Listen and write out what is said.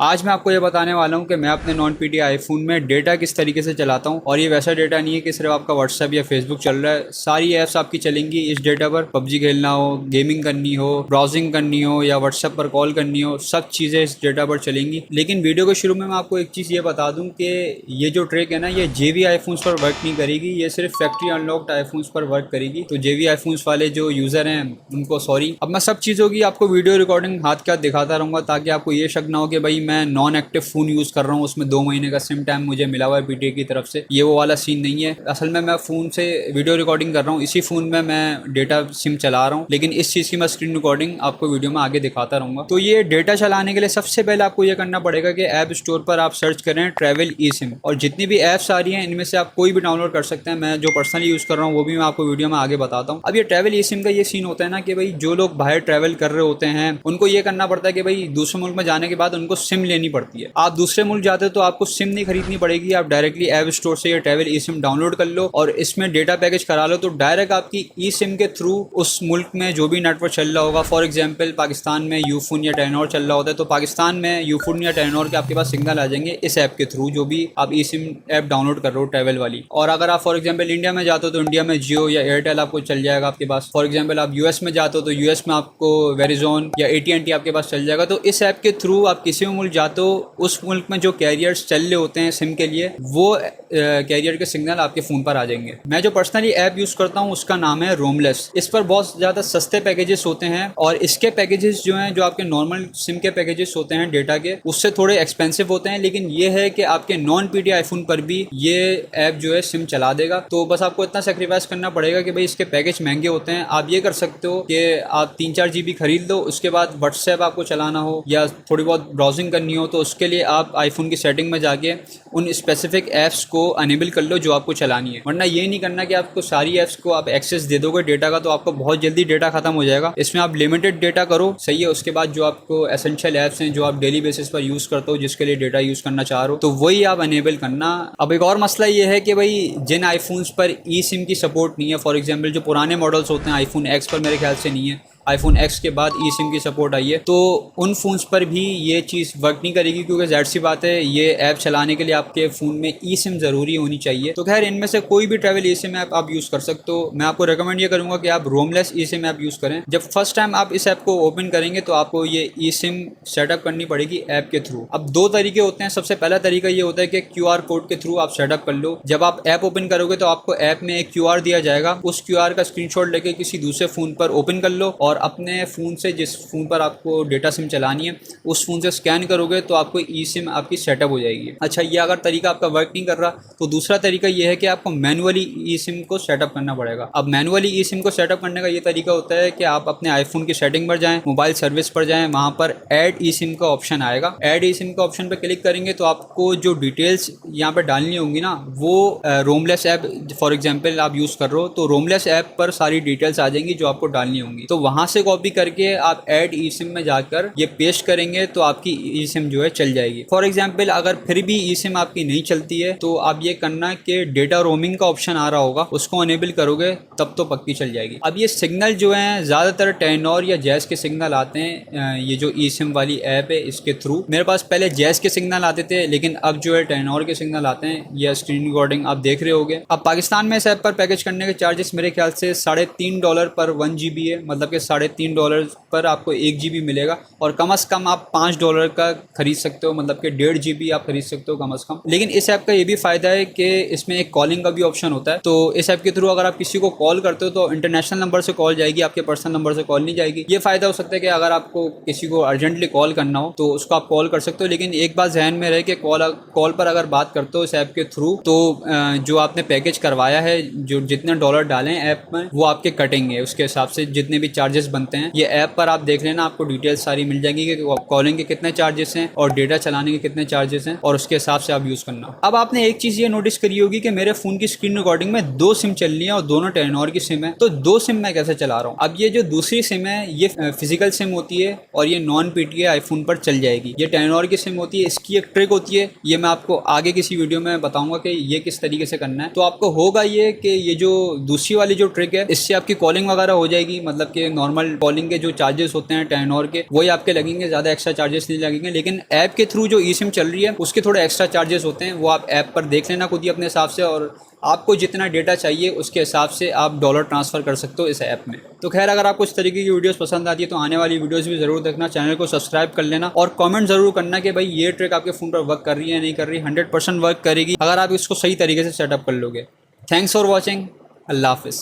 आज मैं आपको ये बताने वाला हूँ कि मैं अपने नॉन पीटी आईफोन में डेटा किस तरीके से चलाता हूँ। और ये वैसा डेटा नहीं है कि सिर्फ आपका व्हाट्सएप या फेसबुक चल रहा है, सारी ऐप्स आपकी चलेंगी इस डेटा पर। पबजी खेलना हो, गेमिंग करनी हो, ब्राउजिंग करनी हो या व्हाट्सएप पर कॉल करनी हो, सब चीज़ें इस डेटा पर चलेंगी। लेकिन वीडियो के शुरू में मैं आपको एक चीज़ ये बता दूँ कि ये जो ट्रिक है ना, ये जेवी आईफोन्स पर वर्क नहीं करेगी, ये सिर्फ फैक्ट्री अनलॉक्ड आईफोन्स पर वर्क करेगी। तो जेवी आईफोन्स वाले जो यूज़र हैं उनको सॉरी। अब मैं सब चीज़ों की आपको वीडियो रिकॉर्डिंग हाथ के हाथ दिखाता रहूँगा ताकि आपको ये शक ना हो कि भाई मैं नॉन एक्टिव फ़ोन यूज़ कर रहा हूँ, उसमें 2 महीने का सिम टाइम मुझे मिला हुआ है पीटीए की तरफ से। ये वो वाला सीन नहीं है। असल में मैं फ़ोन से वीडियो रिकॉर्डिंग कर रहा हूँ, इसी फ़ोन में मैं डेटा सिम चला रहा हूँ, लेकिन इस चीज़ की मैं स्क्रीन रिकॉर्डिंग आपको वीडियो में आगे दिखाता रहूँगा। तो ये डेटा चलाने के लिए सबसे पहले आपको ये करना पड़ेगा कि ऐप स्टोर पर आप सर्च करें ट्रैवल ई सिम, और जितनी भी ऐप्स आ रही हैं इनमें से आप कोई भी डाउनलोड कर सकते हैं। मैं जो पर्सनली यूज़ कर रहा हूँ वो भी मैं आपको वीडियो में आगे बताता हूँ। अब ये ट्रैवल ई सिम का ये सीन होता है ना कि भाई जो लोग बाहर ट्रैवल कर रहे होते हैं उनको ये करना पड़ता है कि भाई दूसरे मुल्क में जाने के बाद उनको सिम लेनी पड़ती है। आप दूसरे मुल्क जाते हो तो आपको सिम नहीं खरीदनी पड़ेगी, आप डायरेक्टली ऐप स्टोर से ये ट्रैवल ई सिम डाउनलोड कर लो और इसमें डेटा पैकेज करा लो, तो डायरेक्ट आपकी ई सिम के थ्रू उस मुल्क में जो भी नेटवर्क चल रहा होगा, फॉर एग्जाम्पल पाकिस्तान में यूफोन या टेनोर चल रहा होता है तो पाकिस्तान में यूफोन या टेनोर के आपके पास सिग्नल आ जाएंगे इस ऐप के थ्रू, जो भी आप ई सिम ऐप डाउनलोड कर रहे हो ट्रैवल वाली। और अगर आप फॉर एग्जाम्पल इंडिया में जाते हो तो इंडिया में जियो या एयरटेल आपको चल जाएगा आपके पास। फॉर एग्जाम्पल आप यूएस में जाते हो तो यूएस में आपको वेरिजोन या एटीएनटी आपके पास चल जाएगा। तो इस ऐप के थ्रू आप किसी भी मुल्क जाते हो, उस मुल्क में जो कैरियर्स चल रहे होते हैं सिम के लिए, वो कैरियर के सिग्नल आपके फ़ोन पर आ जाएंगे। मैं जो पर्सनली ऐप यूज़ करता हूँ उसका नाम है रोमलेस। इस पर बहुत ज़्यादा सस्ते पैकेजेस होते हैं और इसके पैकेजेस जो हैं, जो आपके नॉर्मल सिम के पैकेजेस होते हैं डेटा के, उससे थोड़े एक्सपेंसिव होते हैं। लेकिन ये है कि आपके नॉन पीटी आईफोन पर भी ये ऐप जो है सिम चला देगा। तो बस आपको इतना सेक्रीफाइस करना पड़ेगा कि भाई इसके पैकेज महंगे होते हैं। आप ये कर सकते हो कि आप 3-4 GB खरीद लो, उसके बाद व्हाट्सएप आपको चलाना हो या थोड़ी बहुत ब्राउजिंग करनी हो तो उसके लिए आप आईफोन की सेटिंग में जाके उन स्पेसिफिक ऐप्स को अनेबल कर लो जो आपको चलानी है। वरना ये नहीं करना कि आपको सारी ऐप्स को आप एक्सेस दे दोगे डेटा का, तो आपको बहुत जल्दी डेटा खत्म हो जाएगा। इसमें आप लिमिटेड डेटा करो, सही है। उसके बाद जो आपको एसेंशियल ऐप्स हैं जो आप डेली बेसिस पर यूज़ करते हो, जिसके लिए डेटा यूज़ करना चाह रहे हो, तो वही आप अनेबल करना। अब एक और मसला ये है कि भाई जिन आईफोन्स पर ई सिम की सपोर्ट नहीं है, फॉर एग्जाम्पल जो पुराने मॉडल्स होते हैं, आईफोन एक्स पर मेरे ख्याल से नहीं है, आईफोन एक्स के बाद ई सिम की सपोर्ट आई है, तो उन फ़ोन्स पर भी ये चीज़ वर्क नहीं करेगी, क्योंकि ज़ाहिर सी बात है ये ऐप चलाने के लिए आपके फ़ोन में ई सिम ज़रूरी होनी चाहिए। तो खैर इनमें से कोई भी ट्रैवल ई सिम ऐप आप यूज़ कर सकते हो। मैं आपको रिकमेंड ये करूँगा कि आप रोमलेस ई सिम ऐप यूज़ करें। जब फर्स्ट टाइम आप इस ऐप को ओपन करेंगे तो आपको ये ई सिम सेटअप करनी पड़ेगी ऐप के थ्रू। अब 2 तरीके होते हैं। सबसे पहला तरीका ये होता है कि QR कोड के थ्रू आप सेटअप कर लो। जब आप ऐप ओपन करोगे तो आपको ऐप में एक QR दिया जाएगा, उस QR का स्क्रीनशॉट लेके किसी दूसरे फ़ोन पर ओपन कर लो और अपने फ़ोन से जिस फ़ोन पर आपको डेटा सिम चलानी है उस फ़ोन से स्कैन करोगे तो आपको ई सिम आपकी सेटअप हो जाएगी। अच्छा, ये अगर तरीका आपका वर्क नहीं कर रहा तो दूसरा तरीका ये है कि आपको मैनुअली ई सिम को सेटअप करना पड़ेगा। अब मैनुअली ई सिम को सेटअप करने का ये तरीका होता है कि आप अपने आईफोन की सेटिंग पर जाएं, मोबाइल सर्विस पर जाएं, वहाँ पर ऐड ई सिम का ऑप्शन आएगा। ऐड ई सिम का ऑप्शन पर क्लिक करेंगे तो आपको जो डिटेल्स यहाँ पर डालनी होंगी ना, वो रोमलेस ऐप फॉर एग्जाम्पल आप यूज़ कर रहे हो तो रोमलेस ऐप पर सारी डिटेल्स आ जाएंगी जो आपको डालनी होंगी। तो वहाँ से कॉपी करके आप ऐड ई सिम में जाकर ये पेस्ट करेंगे तो आपकी ई सिम जो है चल जाएगी। फॉर एग्जाम्पल अगर फिर भी ई सिम आपकी नहीं चलती है तो आप ये करना कि डेटा रोमिंग का ऑप्शन आ रहा होगा, उसको अनेबल करोगे तब तो पक्की चल जाएगी। अब ये सिग्नल जो है ज़्यादातर टेनोर या जैस के सिग्नल आते हैं, ये जो ई सिम वाली ऐप है इसके थ्रू। मेरे पास पहले जैस के सिग्नल आते थे लेकिन अब जो है टेनोर के सिग्नल आते हैं। यह स्क्रीन रिकॉर्डिंग आप देख रहे होगे। अब पाकिस्तान में इस ऐप पर पैकेज करने के चार्जेस मेरे ख्याल से $3.5 पर 1 GB है, मतलब कि $3.5 पर आपको 1 GB मिलेगा और कम से कम आप $5 का खरीद सकते हो, मतलब कि 1.5 GB आप खरीद सकते हो कम से कम। लेकिन इस ऐप का ये भी फ़ायदा है कि इसमें एक कॉलिंग का भी ऑप्शन होता है। तो इस ऐप के थ्रू अगर आप किसी को कॉल करते हो तो इंटरनेशनल नंबर से कॉल जाएगी, आपके पर्सनल नंबर से कॉल नहीं जाएगी। ये फ़ायदा हो सकता है कि अगर आपको किसी को अर्जेंटली कॉल करना हो तो उसको आप कॉल कर सकते हो। लेकिन एक बात ध्यान में रहे कि कॉल पर अगर बात करते हो इस ऐप के थ्रू तो जो आपने पैकेज करवाया है, जो जितने डॉलर डालें ऐप में वो आपके कटेंगे, उसके हिसाब से जितने भी चार्जेस बनते हैं। ये ऐप पर आप देख लेना, आपको डिटेल्स सारी मिल जाएंगी कि कॉलिंग के कितने चार्जेस हैं और डेटा चलाने के कितने चार्जेस हैं, और उसके हिसाब से आप यूज़ करना। अब आपने एक चीज़ ये नोटिस करी होगी कि मेरे फ़ोन की स्क्रीन रिकॉर्डिंग में 2 सिम चल रही है और दोनों टेनोर की सिम है। तो 2 सिम मैं कैसे चला रहा हूँ? अब ये जो दूसरी सिम है ये फिजिकल सिम होती है और ये नॉन पीटीए आईफोन पर चल जाएगी। ये टेनोर की सिम होती है, इसकी एक ट्रिक होती है, ये मैं आपको आगे किसी वीडियो में बताऊंगा कि ये किस तरीके से करना है। तो आपको होगा ये कि ये जो दूसरी वाली जो ट्रिक है इससे आपकी कॉलिंग वगैरह हो जाएगी, मतलब कि नॉर्मल कॉलिंग के जो चार्जेस होते हैं टेनोर के वही आपके लगेंगे, ज़्यादा एक्स्ट्रा चार्जेस नहीं लगेंगे। लेकिन ऐप के थ्रू जो ई सिम चल रही है उसके थोड़े एक्स्ट्रा चार्जेस होते हैं, वो आप ऐप पर देख लेना खुद ही अपने हिसाब से, और आपको जितना डेटा चाहिए उसके हिसाब से आप डॉलर ट्रांसफ़र कर सकते हो इस ऐप में। तो खैर, अगर आपको इस तरीके की वीडियोस पसंद आती है तो आने वाली वीडियोस भी ज़रूर देखना, चैनल को सब्सक्राइब कर लेना और कमेंट ज़रूर करना कि भाई ये ट्रिक आपके फ़ोन पर वर्क कर रही है नहीं कर रही। 100% वर्क करेगी अगर आप इसको सही तरीके से सेटअप कर लोगे। Thanks for watching. अल्लाह हाफिज़।